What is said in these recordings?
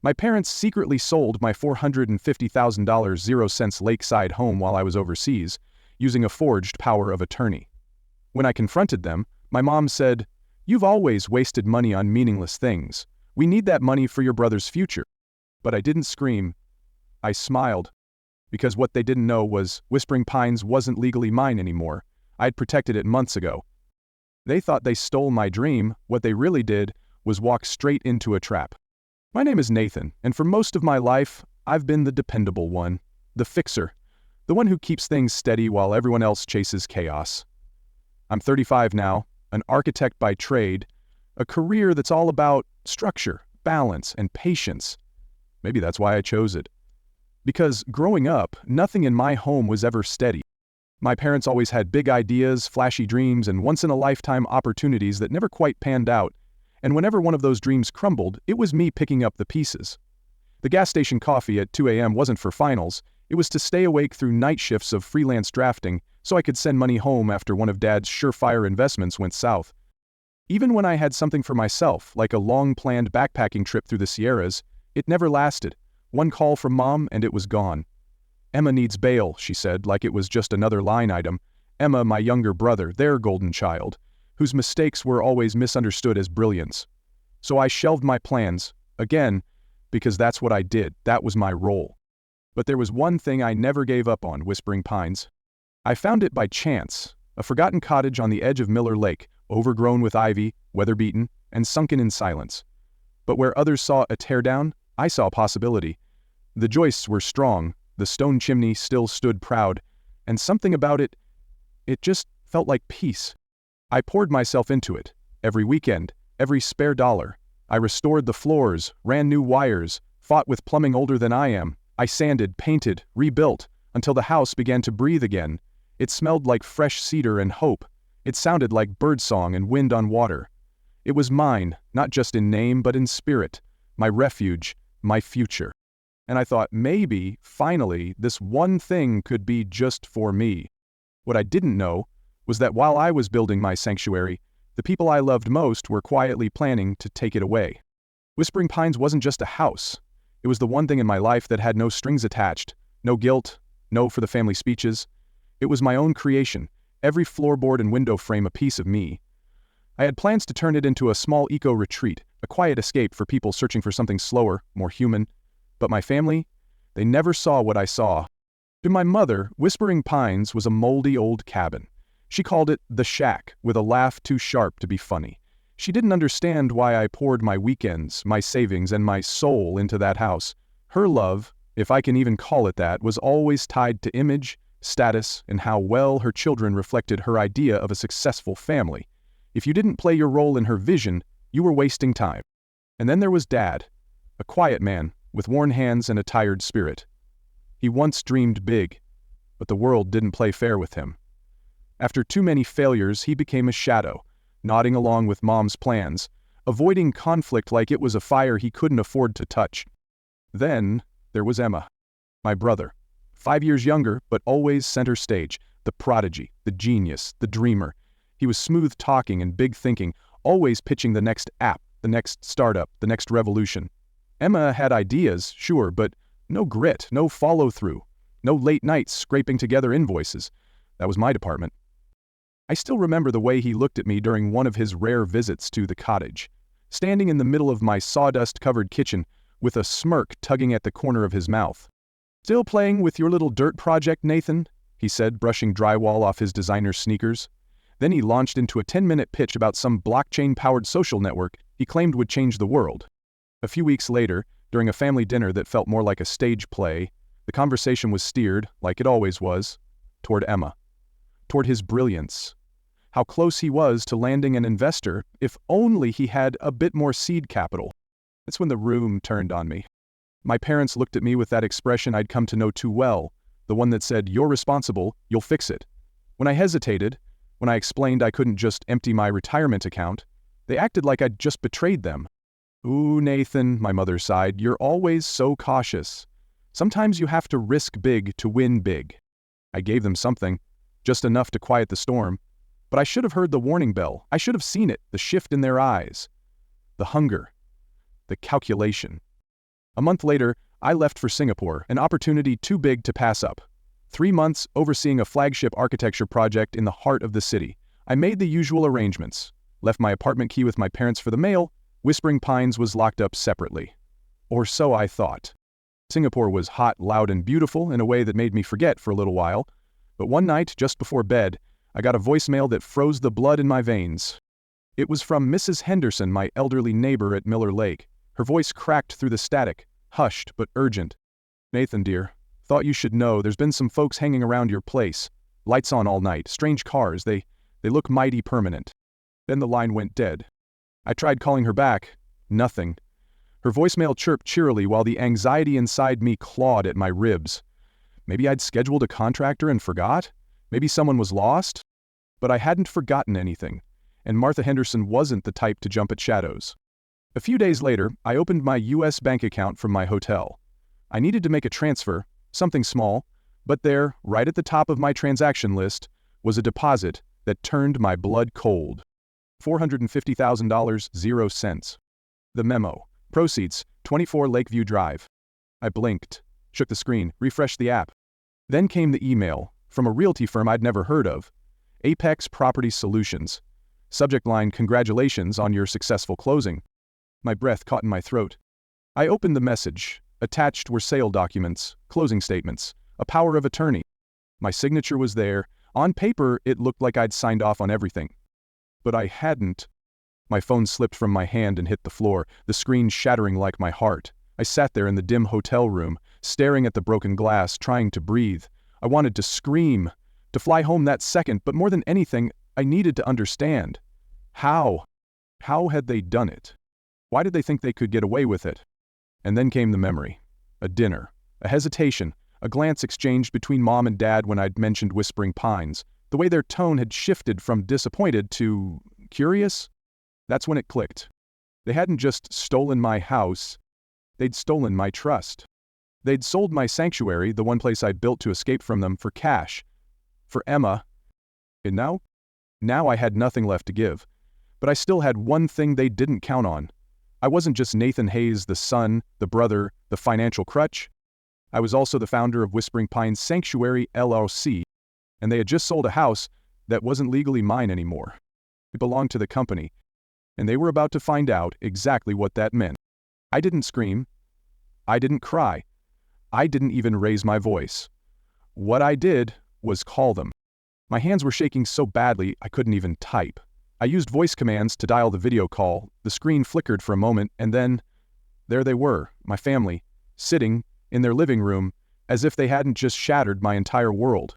My parents secretly sold my $450,000 zero-cents lakeside home while I was overseas, using a forged power of attorney. When I confronted them, my mom said, "You've always wasted money on meaningless things. We need that money for your brother's future." But I didn't scream. I smiled. Because what they didn't know was Whispering Pines wasn't legally mine anymore. I'd protected it months ago. They thought they stole my dream. What they really did was walk straight into a trap. My name is Nathan, and for most of my life, I've been the dependable one, the fixer, the one who keeps things steady while everyone else chases chaos. I'm 35 now, an architect by trade, a career that's all about structure, balance, and patience. Maybe that's why I chose it. Because growing up, nothing in my home was ever steady. My parents always had big ideas, flashy dreams, and once-in-a-lifetime opportunities that never quite panned out, and whenever one of those dreams crumbled, it was me picking up the pieces. The gas station coffee at 2 a.m. wasn't for finals, it was to stay awake through night shifts of freelance drafting so I could send money home after one of Dad's surefire investments went south. Even when I had something for myself, like a long-planned backpacking trip through the Sierras, it never lasted. One call from Mom and it was gone. "Emma needs bail," she said, like it was just another line item. Emma, my younger brother, their golden child, whose mistakes were always misunderstood as brilliance. So I shelved my plans, again, because that's what I did, that was my role. But there was one thing I never gave up on, Whispering Pines. I found it by chance, a forgotten cottage on the edge of Miller Lake, overgrown with ivy, weather-beaten, and sunken in silence. But where others saw a teardown, I saw possibility. The joists were strong, the stone chimney still stood proud, and something about it just felt like peace. I poured myself into it, every weekend, every spare dollar. I restored the floors, ran new wires, fought with plumbing older than I am. I sanded, painted, rebuilt, until the house began to breathe again. It smelled like fresh cedar and hope. It sounded like birdsong and wind on water. It was mine, not just in name but in spirit, my refuge, my future. And I thought maybe, finally, this one thing could be just for me. What I didn't know was that while I was building my sanctuary, the people I loved most were quietly planning to take it away. Whispering Pines wasn't just a house. It was the one thing in my life that had no strings attached, no guilt, no for the family speeches. It was my own creation, every floorboard and window frame a piece of me. I had plans to turn it into a small eco-retreat, a quiet escape for people searching for something slower, more human. But my family, they never saw what I saw. To my mother, Whispering Pines was a moldy old cabin. She called it the shack, with a laugh too sharp to be funny. She didn't understand why I poured my weekends, my savings, and my soul into that house. Her love, if I can even call it that, was always tied to image, status, and how well her children reflected her idea of a successful family. If you didn't play your role in her vision, you were wasting time. And then there was Dad, a quiet man, with worn hands and a tired spirit. He once dreamed big, but the world didn't play fair with him. After too many failures, he became a shadow, nodding along with Mom's plans, avoiding conflict like it was a fire he couldn't afford to touch. Then there was Emma, my brother, 5 years younger, but always center stage, the prodigy, the genius, the dreamer. He was smooth talking and big thinking, always pitching the next app, the next startup, the next revolution. Emma had ideas, sure, but no grit, no follow-through, no late nights scraping together invoices. That was my department. I still remember the way he looked at me during one of his rare visits to the cottage, standing in the middle of my sawdust-covered kitchen with a smirk tugging at the corner of his mouth. "Still playing with your little dirt project, Nathan?" he said, brushing drywall off his designer sneakers. Then he launched into a 10-minute pitch about some blockchain-powered social network he claimed would change the world. A few weeks later, during a family dinner that felt more like a stage play, the conversation was steered, like it always was, toward Emma, toward his brilliance. How close he was to landing an investor if only he had a bit more seed capital. That's when the room turned on me. My parents looked at me with that expression I'd come to know too well, the one that said, "You're responsible, you'll fix it." When I hesitated, when I explained I couldn't just empty my retirement account, they acted like I'd just betrayed them. "Ooh, Nathan," my mother sighed, "you're always so cautious. Sometimes you have to risk big to win big." I gave them something, just enough to quiet the storm. But I should have heard the warning bell. I should have seen it, the shift in their eyes. The hunger. The calculation. A month later, I left for Singapore, an opportunity too big to pass up. 3 months overseeing a flagship architecture project in the heart of the city. I made the usual arrangements. Left my apartment key with my parents for the mail. Whispering Pines was locked up separately. Or so I thought. Singapore was hot, loud, and beautiful in a way that made me forget for a little while. But one night, just before bed, I got a voicemail that froze the blood in my veins. It was from Mrs. Henderson, my elderly neighbor at Miller Lake. Her voice cracked through the static, hushed but urgent. "Nathan, dear, thought you should know there's been some folks hanging around your place. Lights on all night, strange cars, they look mighty permanent." Then the line went dead. I tried calling her back. Nothing. Her voicemail chirped cheerily while the anxiety inside me clawed at my ribs. Maybe I'd scheduled a contractor and forgot? Maybe someone was lost? But I hadn't forgotten anything, and Martha Henderson wasn't the type to jump at shadows. A few days later, I opened my U.S. bank account from my hotel. I needed to make a transfer, something small, but there, right at the top of my transaction list, was a deposit that turned my blood cold. $450,000, 0 cents. The memo. Proceeds, 24 Lakeview Drive. I blinked, shook the screen, refreshed the app. Then came the email, from a realty firm I'd never heard of. Apex Property Solutions. Subject line, "Congratulations on your successful closing." My breath caught in my throat. I opened the message. Attached were sale documents, closing statements, a power of attorney. My signature was there. On paper, it looked like I'd signed off on everything. But I hadn't. My phone slipped from my hand and hit the floor, the screen shattering like my heart. I sat there in the dim hotel room, staring at the broken glass, trying to breathe. I wanted to scream, to fly home that second, but more than anything, I needed to understand. How? How had they done it? Why did they think they could get away with it? And then came the memory. A dinner, a hesitation, a glance exchanged between Mom and Dad when I'd mentioned Whispering Pines. The way their tone had shifted from disappointed to curious. That's when it clicked. They hadn't just stolen my house, they'd stolen my trust. They'd sold my sanctuary, the one place I'd built to escape from them, for cash. For Emma. And now? Now I had nothing left to give. But I still had one thing they didn't count on. I wasn't just Nathan Hayes, the son, the brother, the financial crutch. I was also the founder of Whispering Pines Sanctuary, LLC, and they had just sold a house that wasn't legally mine anymore. It belonged to the company, and they were about to find out exactly what that meant. I didn't scream. I didn't cry. I didn't even raise my voice. What I did was call them. My hands were shaking so badly I couldn't even type. I used voice commands to dial the video call. The screen flickered for a moment, and then there they were, my family, sitting in their living room as if they hadn't just shattered my entire world.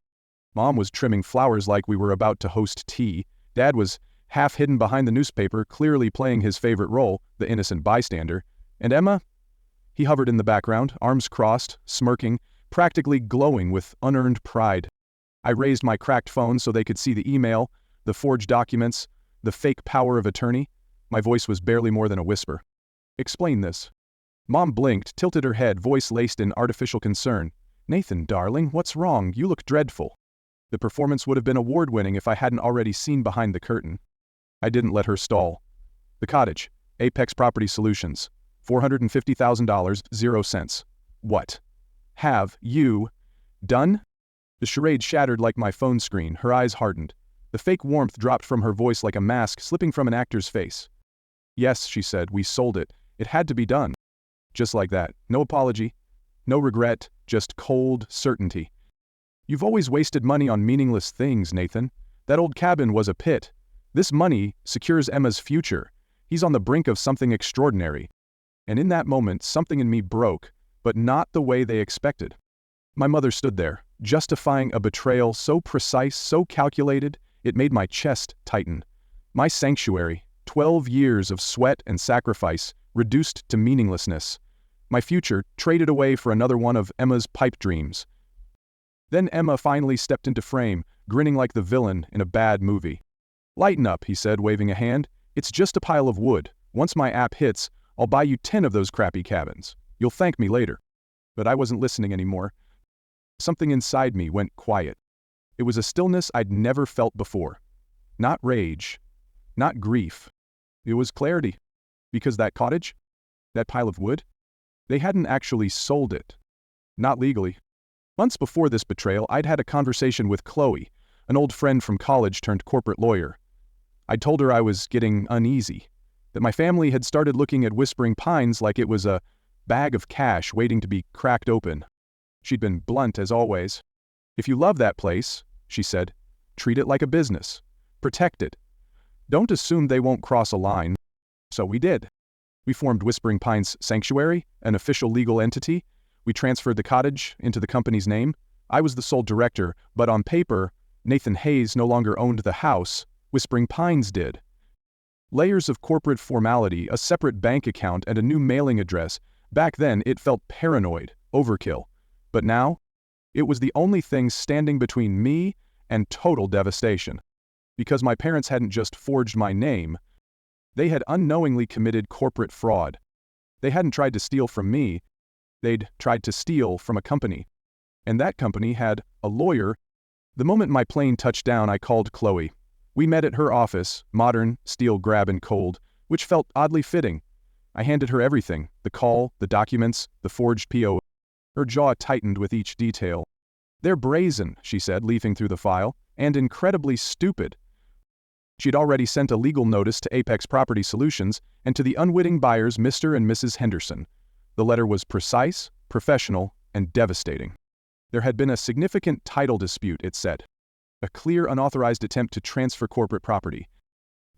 Mom was trimming flowers like we were about to host tea. Dad was half hidden behind the newspaper, clearly playing his favorite role, the innocent bystander. And Emma? He hovered in the background, arms crossed, smirking, practically glowing with unearned pride. I raised my cracked phone so they could see the email, the forged documents, the fake power of attorney. My voice was barely more than a whisper. "Explain this." Mom blinked, tilted her head, voice laced in artificial concern. "Nathan, darling, what's wrong? You look dreadful." The performance would have been award-winning if I hadn't already seen behind the curtain. I didn't let her stall. "The cottage, Apex Property Solutions, $450,000, 0 cents. What have you done?" The charade shattered like my phone screen. Her eyes hardened. The fake warmth dropped from her voice like a mask slipping from an actor's face. "Yes," she said, "we sold it. It had to be done." Just like that. No apology, no regret, just cold certainty. "You've always wasted money on meaningless things, Nathan. That old cabin was a pit. This money secures Emma's future. He's on the brink of something extraordinary." And in that moment, something in me broke, but not the way they expected. My mother stood there, justifying a betrayal so precise, so calculated, it made my chest tighten. My sanctuary, 12 years of sweat and sacrifice, reduced to meaninglessness. My future traded away for another one of Emma's pipe dreams. Then Emma finally stepped into frame, grinning like the villain in a bad movie. "Lighten up," he said, waving a hand. "It's just a pile of wood. Once my app hits, I'll buy you 10 of those crappy cabins. You'll thank me later." But I wasn't listening anymore. Something inside me went quiet. It was a stillness I'd never felt before. Not rage, not grief. It was clarity. Because that cottage, that pile of wood, They hadn't actually sold it. Not legally. Months before this betrayal, I'd had a conversation with Chloe, an old friend from college turned corporate lawyer. I'd told her I was getting uneasy, that my family had started looking at Whispering Pines like it was a bag of cash waiting to be cracked open. She'd been blunt as always. "If you love that place," she said, "treat it like a business. Protect it. Don't assume they won't cross a line." So we did. We formed Whispering Pines Sanctuary, an official legal entity. We transferred the cottage into the company's name. I was the sole director, but on paper, Nathan Hayes no longer owned the house. Whispering Pines did. Layers of corporate formality, a separate bank account, and a new mailing address. Back then, it felt paranoid, overkill. But now, it was the only thing standing between me and total devastation. Because my parents hadn't just forged my name, they had unknowingly committed corporate fraud. They hadn't tried to steal from me, they'd tried to steal from a company. And that company had a lawyer. The moment my plane touched down, I called Chloe. We met at her office, modern, steel grab and cold, which felt oddly fitting. I handed her everything, the call, the documents, the forged PO. Her jaw tightened with each detail. "They're brazen," she said, leafing through the file, "and incredibly stupid." She'd already sent a legal notice to Apex Property Solutions and to the unwitting buyers Mr. and Mrs. Henderson. The letter was precise, professional, and devastating. There had been a significant title dispute, it said. A clear, unauthorized attempt to transfer corporate property.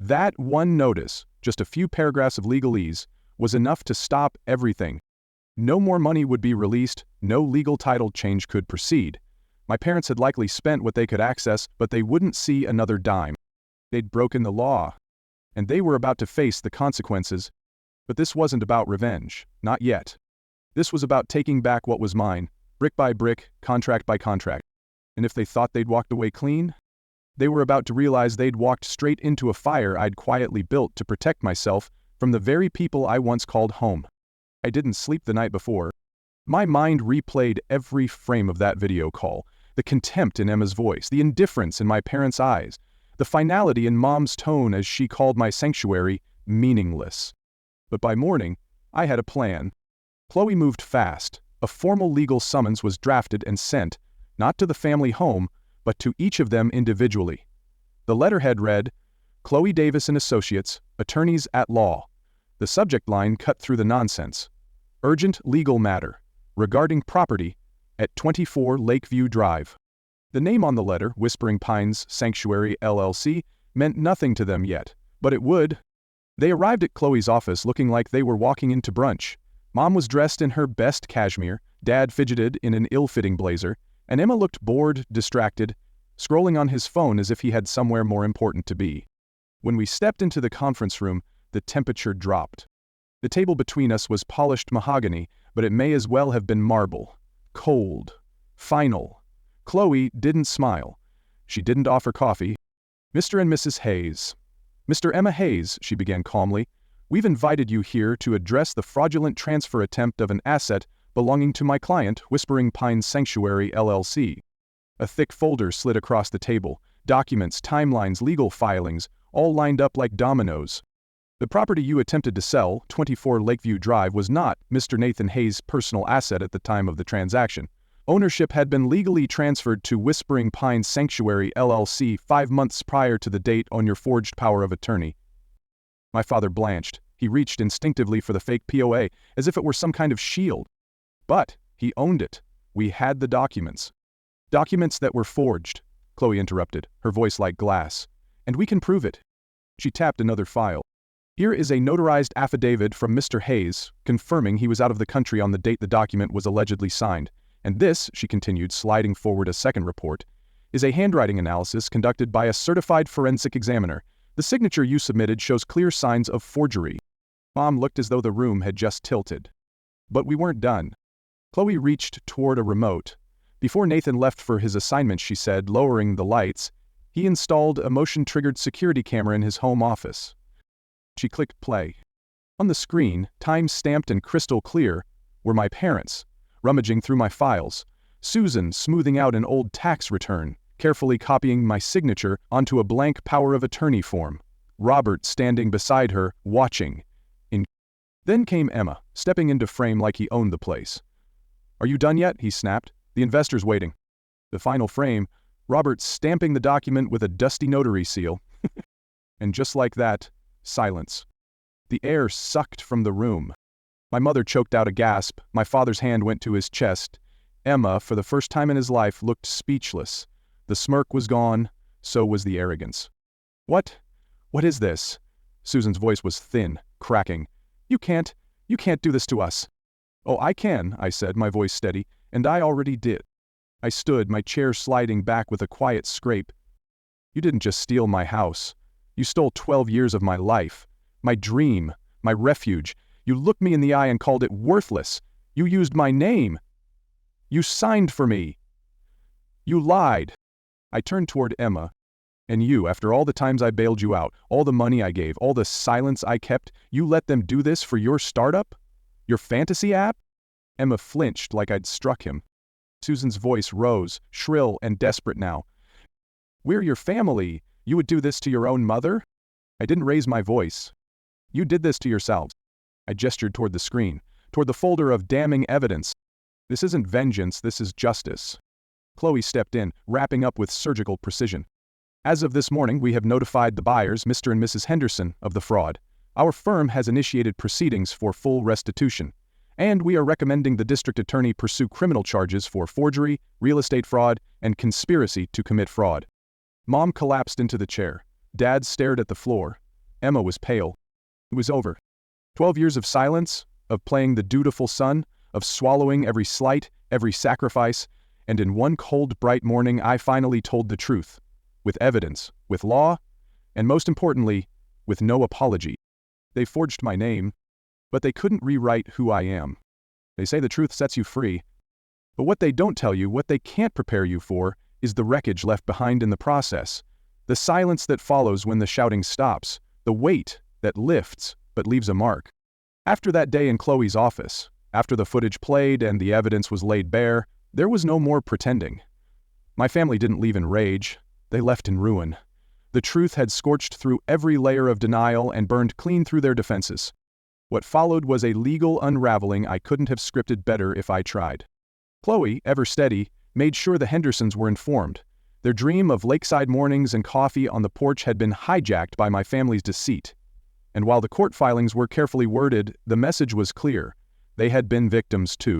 That one notice, just a few paragraphs of legalese, was enough to stop everything. No more money would be released, no legal title change could proceed. My parents had likely spent what they could access, but they wouldn't see another dime. They'd broken the law, and they were about to face the consequences. But this wasn't about revenge, not yet. This was about taking back what was mine, brick by brick, contract by contract. And if they thought they'd walked away clean, they were about to realize they'd walked straight into a fire I'd quietly built to protect myself from the very people I once called home. I didn't sleep the night before. My mind replayed every frame of that video call, the contempt in Emma's voice, the indifference in my parents' eyes, the finality in Mom's tone as she called my sanctuary meaningless. But by morning, I had a plan. Chloe moved fast. A formal legal summons was drafted and sent, not to the family home, but to each of them individually. The letterhead read, "Chloe Davis and Associates, Attorneys at Law." The subject line cut through the nonsense. "Urgent legal matter, regarding property, at 24 Lakeview Drive." The name on the letter, Whispering Pines Sanctuary LLC, meant nothing to them yet, but it would. They arrived at Chloe's office looking like they were walking into brunch. Mom was dressed in her best cashmere, Dad fidgeted in an ill-fitting blazer, and Emma looked bored, distracted, scrolling on his phone as if he had somewhere more important to be. When we stepped into the conference room, the temperature dropped. The table between us was polished mahogany, but it may as well have been marble. Cold. Final. Chloe didn't smile. She didn't offer coffee. "Mr. and Mrs. Hayes." "Mr. Emma Hayes," she began calmly, "we've invited you here to address the fraudulent transfer attempt of an asset belonging to my client, Whispering Pines Sanctuary LLC. A thick folder slid across the table, documents, timelines, legal filings, all lined up like dominoes. The property you attempted to sell, 24 Lakeview Drive, was not Mr. Nathan Hayes' personal asset at the time of the transaction. Ownership had been legally transferred to Whispering Pines Sanctuary LLC 5 months prior to the date on your forged power of attorney. My father blanched. He reached instinctively for the fake POA, as if it were some kind of shield. But he owned it. We had the documents. Documents that were forged, Chloe interrupted, her voice like glass. And we can prove it. She tapped another file. Here is a notarized affidavit from Mr. Hayes, confirming he was out of the country on the date the document was allegedly signed. And this, she continued, sliding forward a second report, is a handwriting analysis conducted by a certified forensic examiner. The signature you submitted shows clear signs of forgery. Mom looked as though the room had just tilted. But we weren't done. Chloe reached toward a remote. Before Nathan left for his assignment, she said, lowering the lights, he installed a motion-triggered security camera in his home office. She clicked play. On the screen, time-stamped and crystal clear, were my parents, rummaging through my files, Susan smoothing out an old tax return, carefully copying my signature onto a blank power of attorney form, Robert standing beside her, watching. Then came Emma, stepping into frame like he owned the place. "Are you done yet?" he snapped. "The investor's waiting." The final frame, Robert stamping the document with a dusty notary seal. And just like that, silence. The air sucked from the room. My mother choked out a gasp. My father's hand went to his chest. Emma, for the first time in his life, looked speechless. The smirk was gone. So was the arrogance. What is this?" Susan's voice was thin, cracking. You can't do this to us." "Oh, I can," I said, my voice steady, "and I already did." I stood, my chair sliding back with a quiet scrape. "You didn't just steal my house. You stole 12 years of my life, my dream, my refuge. You looked me in the eye and called it worthless. You used my name. You signed for me. You lied." I turned toward Emma. "And you, after all the times I bailed you out, all the money I gave, all the silence I kept, you let them do this for your startup? Your fantasy app?" Emma flinched like I'd struck him. Susan's voice rose, shrill and desperate now. "We're your family. You would do this to your own mother?" I didn't raise my voice. "You did this to yourselves." I gestured toward the screen, toward the folder of damning evidence. "This isn't vengeance, this is justice." Chloe stepped in, wrapping up with surgical precision. "As of this morning, we have notified the buyers, Mr. and Mrs. Henderson, of the fraud. Our firm has initiated proceedings for full restitution, and we are recommending the district attorney pursue criminal charges for forgery, real estate fraud, and conspiracy to commit fraud." Mom collapsed into the chair. Dad stared at the floor. Emma was pale. It was over. 12 years of silence, of playing the dutiful son, of swallowing every slight, every sacrifice, and in one cold, bright morning I finally told the truth. With evidence, with law, and most importantly, with no apology. They forged my name, but they couldn't rewrite who I am. They say the truth sets you free. But what they don't tell you, what they can't prepare you for, is the wreckage left behind in the process. The silence that follows when the shouting stops. The weight that lifts but leaves a mark. After that day in Chloe's office, after the footage played and the evidence was laid bare, there was no more pretending. My family didn't leave in rage. They left in ruin. The truth had scorched through every layer of denial and burned clean through their defenses. What followed was a legal unraveling I couldn't have scripted better if I tried. Chloe, ever steady, made sure the Hendersons were informed. Their dream of lakeside mornings and coffee on the porch had been hijacked by my family's deceit. And while the court filings were carefully worded, the message was clear. They had been victims too.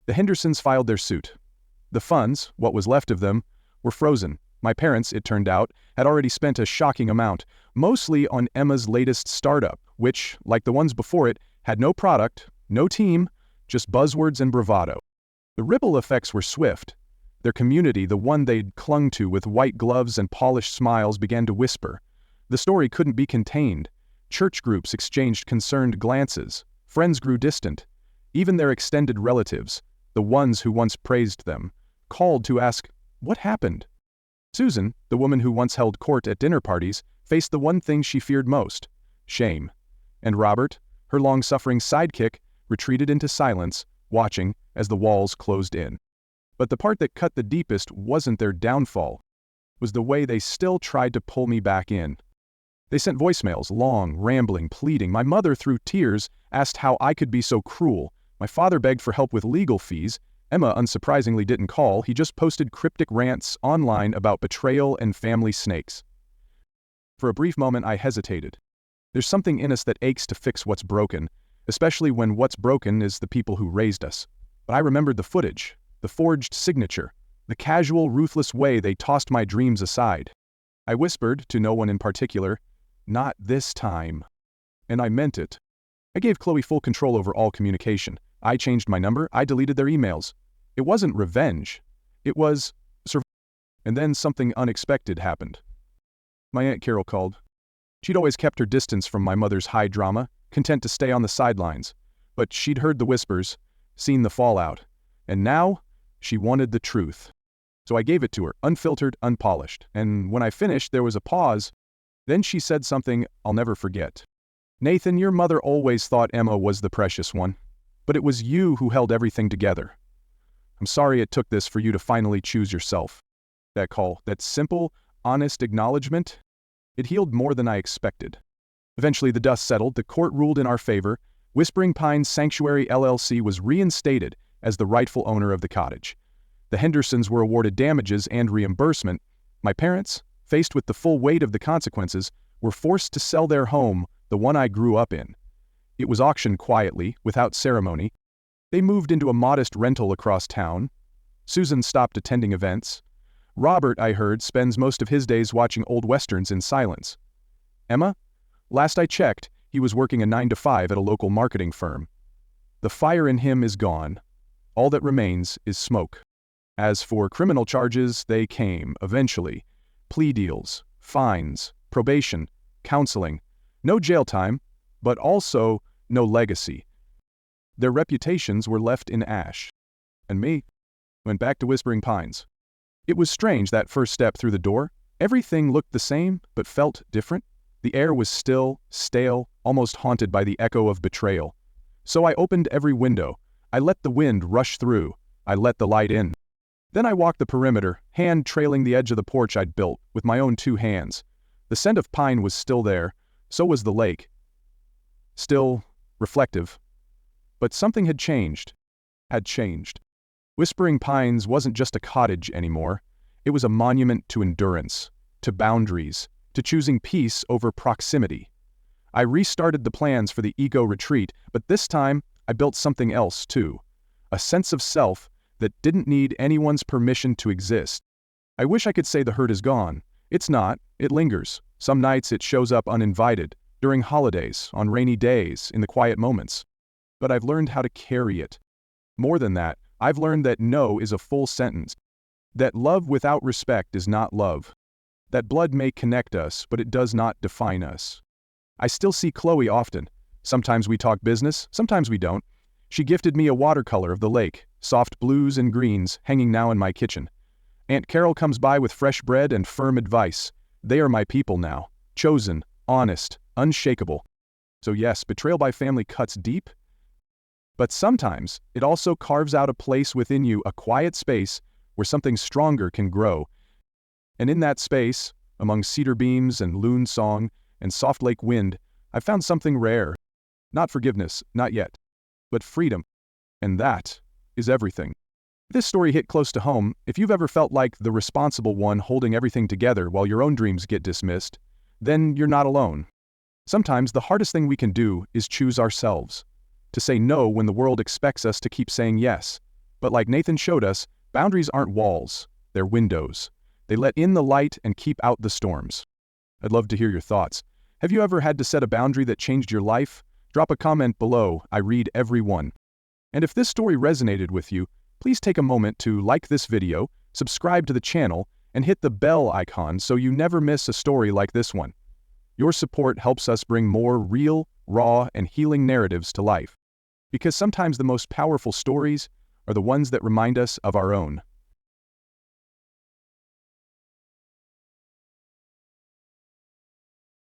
The Hendersons filed their suit. The funds, what was left of them, were frozen. My parents, it turned out, had already spent a shocking amount, mostly on Emma's latest startup, which, like the ones before it, had no product, no team, just buzzwords and bravado. The ripple effects were swift. Their community, the one they'd clung to with white gloves and polished smiles, began to whisper. The story couldn't be contained. Church groups exchanged concerned glances. Friends grew distant. Even their extended relatives, the ones who once praised them, called to ask, what happened? Susan, the woman who once held court at dinner parties, faced the one thing she feared most, shame. And Robert, her long-suffering sidekick, retreated into silence, watching as the walls closed in. But the part that cut the deepest wasn't their downfall, was the way they still tried to pull me back in. They sent voicemails, long, rambling, pleading. My mother, through tears, asked how I could be so cruel. My father begged for help with legal fees. Emma, unsurprisingly, didn't call. He just posted cryptic rants online about betrayal and family snakes. For a brief moment, I hesitated. There's something in us that aches to fix what's broken, especially when what's broken is the people who raised us. But I remembered the footage, the forged signature, the casual, ruthless way they tossed my dreams aside. I whispered, to no one in particular, "Not this time." And I meant it. I gave Chloe full control over all communication. I changed my number, I deleted their emails. It wasn't revenge. It was survival. And then something unexpected happened. My Aunt Carol called. She'd always kept her distance from my mother's high drama, content to stay on the sidelines. But she'd heard the whispers, seen the fallout. And now, she wanted the truth. So I gave it to her, unfiltered, unpolished. And when I finished, there was a pause. Then she said something I'll never forget. "Nathan, your mother always thought Emma was the precious one. But it was you who held everything together. I'm sorry it took this for you to finally choose yourself." That call, that simple, honest acknowledgement, it healed more than I expected. Eventually the dust settled, the court ruled in our favor, Whispering Pines Sanctuary LLC was reinstated as the rightful owner of the cottage. The Hendersons were awarded damages and reimbursement. My parents, faced with the full weight of the consequences, were forced to sell their home, the one I grew up in. It was auctioned quietly, without ceremony. They moved into a modest rental across town. Susan stopped attending events. Robert, I heard, spends most of his days watching old westerns in silence. Emma? Last I checked, he was working a 9-to-5 at a local marketing firm. The fire in him is gone. All that remains is smoke. As for criminal charges, they came, eventually. Plea deals, fines, probation, counseling. No jail time, but also no legacy. Their reputations were left in ash. And me went back to Whispering Pines. It was strange, that first step through the door. Everything looked the same, but felt different. The air was still, stale, almost haunted by the echo of betrayal. So I opened every window. I let the wind rush through. I let the light in. Then I walked the perimeter, hand trailing the edge of the porch I'd built, with my own 2 hands. The scent of pine was still there, so was the lake. Still, reflective. But something had changed. Whispering Pines wasn't just a cottage anymore. It was a monument to endurance, to boundaries, to choosing peace over proximity. I restarted the plans for the ego retreat, but this time I built something else too. A sense of self that didn't need anyone's permission to exist. I wish I could say the hurt is gone. It's not. It lingers. Some nights it shows up uninvited, during holidays, on rainy days, in the quiet moments. But I've learned how to carry it. More than that, I've learned that no is a full sentence. That love without respect is not love. That blood may connect us, but it does not define us. I still see Chloe often. Sometimes we talk business, sometimes we don't. She gifted me a watercolor of the lake, soft blues and greens, hanging now in my kitchen. Aunt Carol comes by with fresh bread and firm advice. They are my people now. Chosen, honest, unshakable. So yes, betrayal by family cuts deep. But sometimes, it also carves out a place within you, a quiet space, where something stronger can grow. And in that space, among cedar beams and loon song and soft lake wind, I found something rare. Not forgiveness, not yet, but freedom. And that is everything. This story hit close to home. If you've ever felt like the responsible one holding everything together while your own dreams get dismissed, then you're not alone. Sometimes the hardest thing we can do is choose ourselves. To say no when the world expects us to keep saying yes. But like Nathan showed us, boundaries aren't walls, they're windows. They let in the light and keep out the storms. I'd love to hear your thoughts. Have you ever had to set a boundary that changed your life? Drop a comment below. I read every one. And if this story resonated with you, please take a moment to like this video, subscribe to the channel, and hit the bell icon so you never miss a story like this one. Your support helps us bring more real, raw, and healing narratives to life. Because sometimes the most powerful stories are the ones that remind us of our own.